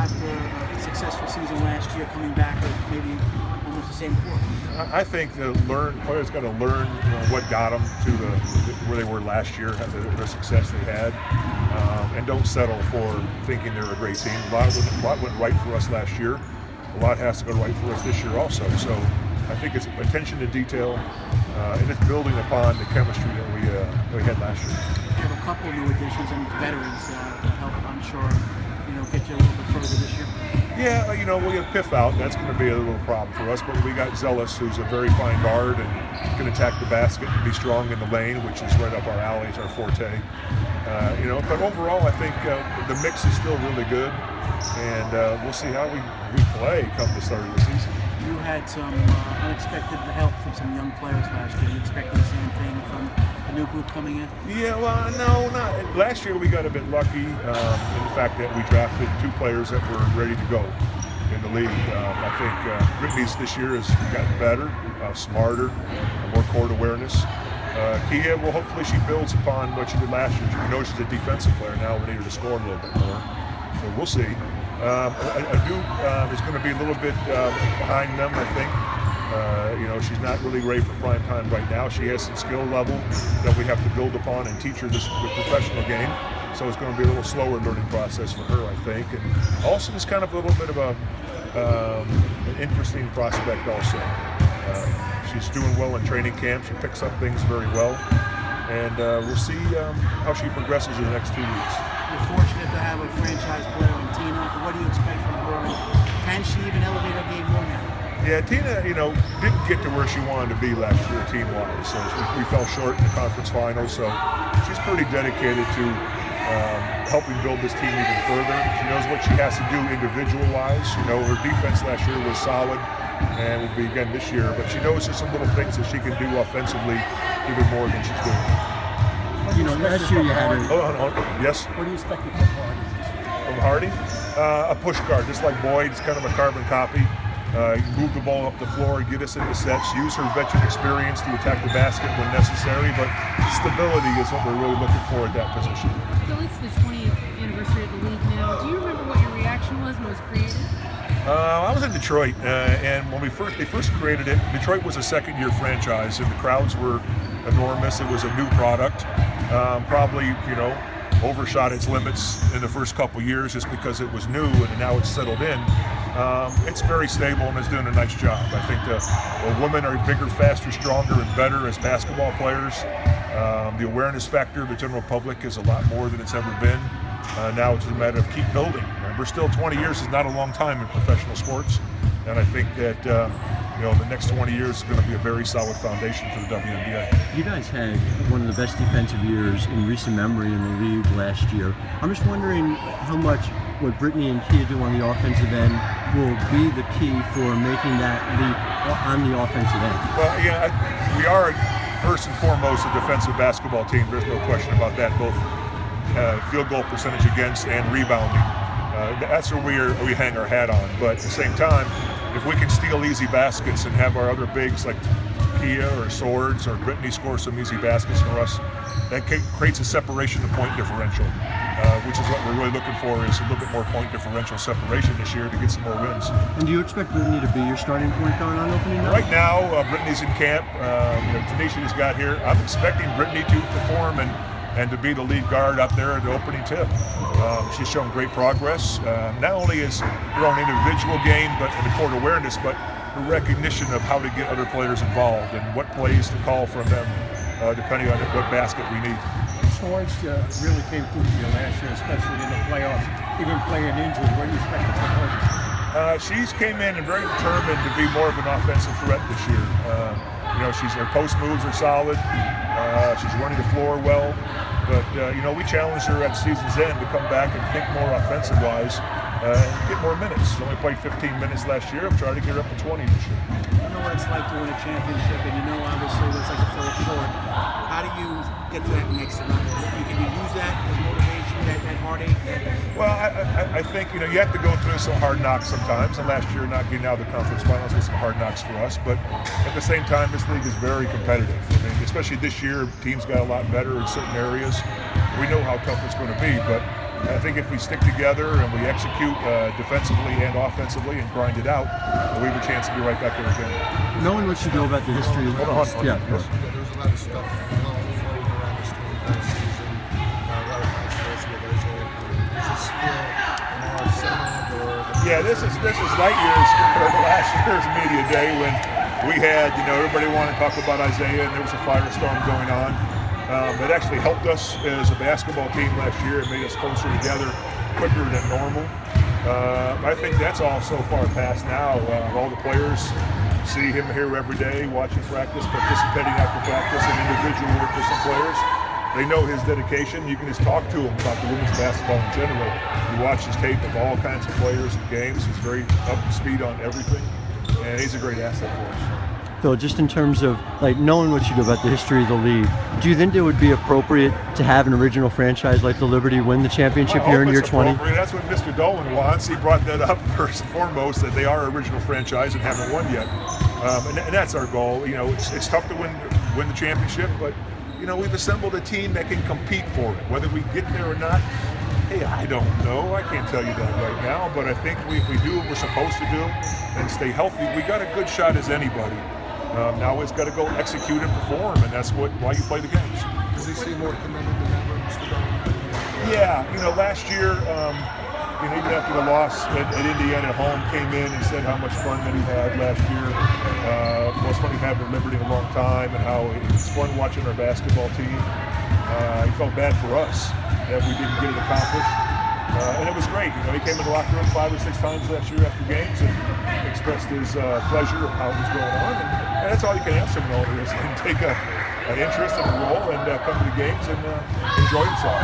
after a successful season last year, coming back with maybe almost the same core? I think players got to learn what got them to where they were last year, the success they had, and don't settle for thinking they're a great team. A lot went right for us last year. A lot has to go right for us this year also. So I think it's attention to detail, and it's building upon the chemistry that we had last year. You have a couple new additions and veterans that help, I'm sure, get you a little bit further this year. Yeah, we have Piff out. That's going to be a little problem for us. But we got Zealous, who's a very fine guard and can attack the basket and be strong in the lane, which is right up our alley. It's our forte. But overall, I think the mix is still really good, and we'll see how we play come the start of the season. You had some unexpected help from some young players last year. You expecting the same thing from a new group coming in? Yeah, well, no, not. Last year we got a bit lucky in the fact that we drafted 2 players that were ready to go in the league. I think Brittany's this year has gotten better, smarter, more court awareness. Kia, well, hopefully she builds upon what she did last year. We know she's a defensive player now. We need her to score a little bit more. So we'll see. Adu is going to be a little bit behind them, I think. She's not really ready for prime time right now. She has some skill level that we have to build upon and teach her the professional game. So it's going to be a little slower learning process for her, I think. And Olsen is kind of a little bit of an interesting prospect also. She's doing well in training camp. She picks up things very well. And we'll see how she progresses in the next 2 weeks. You're fortunate to have a franchise player in Tina. What do you expect from her? Can she even elevate her game more now? Yeah, Tina, didn't get to where she wanted to be last year team-wise. So we fell short in the conference finals. So she's pretty dedicated to helping build this team even further. She knows what she has to do individual-wise. Her defense last year was solid, and will be again this year. But she knows there's some little things that she can do offensively even more than she's doing. Last year you had her. Hold on. Yes? What do you expect from Hardy? From Hardy? A push guard, just like Boyd. It's kind of a carbon copy. Move the ball up the floor, get us into sets, use her veteran experience to attack the basket when necessary, but stability is what we're really looking for at that position. Bill, it's the 20th anniversary of the league now. Do you remember what your reaction was when it was created? I was in Detroit, and when they first created it, Detroit was a second-year franchise, and the crowds were enormous. It was a new product, probably, overshot its limits in the first couple years just because it was new, and now it's settled in. It's very stable and is doing a nice job. I think the women are bigger, faster, stronger, and better as basketball players. The awareness factor of the general public is a lot more than it's ever been. Now it's a matter of keep building. We're still 20 years is not a long time in professional sports, and I think that the next 20 years is going to be a very solid foundation for the WNBA. You guys had one of the best defensive years in recent memory in the league last year. I'm just wondering how much what Brittany and Kia do on the offensive end will be the key for making that leap on the offensive end. Well, yeah, we are first and foremost a defensive basketball team. There's no question about that, both field goal percentage against and rebounding. That's where we hang our hat on. But at the same time, if we can steal easy baskets and have our other bigs like Kia or Swords or Brittany score some easy baskets for us, that creates a separation to point differential, which is what we're really looking for, is a little bit more point differential separation this year to get some more wins. And do you expect Brittany to be your starting point guard on opening night? Right now, Brittany's in camp. Tanisha just got here. I'm expecting Brittany to perform and to be the lead guard up there at the opening tip. She's shown great progress, not only as her own individual game, but in the court awareness, but her recognition of how to get other players involved and what plays to call from them, depending on what basket we need. Swords really came through for you last year, especially in the playoffs, even playing injured. What do you expect from her? She's came in and very determined to be more of an offensive threat this year. Her post moves are solid. She's running the floor well. But, we challenged her at season's end to come back and think more offensive-wise and get more minutes. She only played 15 minutes last year. I'm trying to get her up to 20 this year. You know what it's like to win a championship, and obviously it's like a fall short. How do you get to that next level? Can you use that as motivation, that heartache? Well, I think, you have to go through some hard knocks sometimes. And last year, not getting out of the conference finals was some hard knocks for us. But at the same time, this league is very competitive. I mean, especially this year, teams got a lot better in certain areas. We know how tough it's going to be, but I think if we stick together and we execute defensively and offensively and grind it out, we have a chance to be right back there again. Knowing what you know about the history of Hold on. yeah, Yes. There's a lot of stuff floating around this team last season. A lot of controversy with Isaiah. Does this feel more settled or? Yeah, this is light years compared to last year's media day when we had, everybody wanted to talk about Isaiah and there was a firestorm going on. It actually helped us as a basketball team last year. It made us closer together quicker than normal. I think that's all so far past now. All the players see him here every day, watching practice, participating after practice, and individual work with some players. They know his dedication. You can just talk to him about the women's basketball in general. You watch his tape of all kinds of players and games. He's very up to speed on everything, and he's a great asset for us. Phil, just in terms of knowing what you do about the history of the league, do you think it would be appropriate to have an original franchise like the Liberty win the championship here in year 20? That's what Mr. Dolan wants. He brought that up first and foremost, that they are an original franchise and haven't won yet, and that's our goal. It's tough to win the championship, but we've assembled a team that can compete for it. Whether we get there or not, hey, I don't know. I can't tell you that right now, but I think if we do what we're supposed to do and stay healthy, we got a good shot as anybody. Now we've got to go execute and perform, and that's why you play the games. Does he seem more committed than ever, Mr. Dolan? Yeah, last year, even after the loss at Indiana at home, came in and said how much fun that he had last year. Most fun he had with Liberty in a long time, and how it was fun watching our basketball team. He felt bad for us that we didn't get it accomplished. And it was great. He came in the locker room 5 or 6 times last year after games and expressed his pleasure of how it was going on. And that's all you can ask from an owner is to take an interest in the role and come to the games and enjoy himself.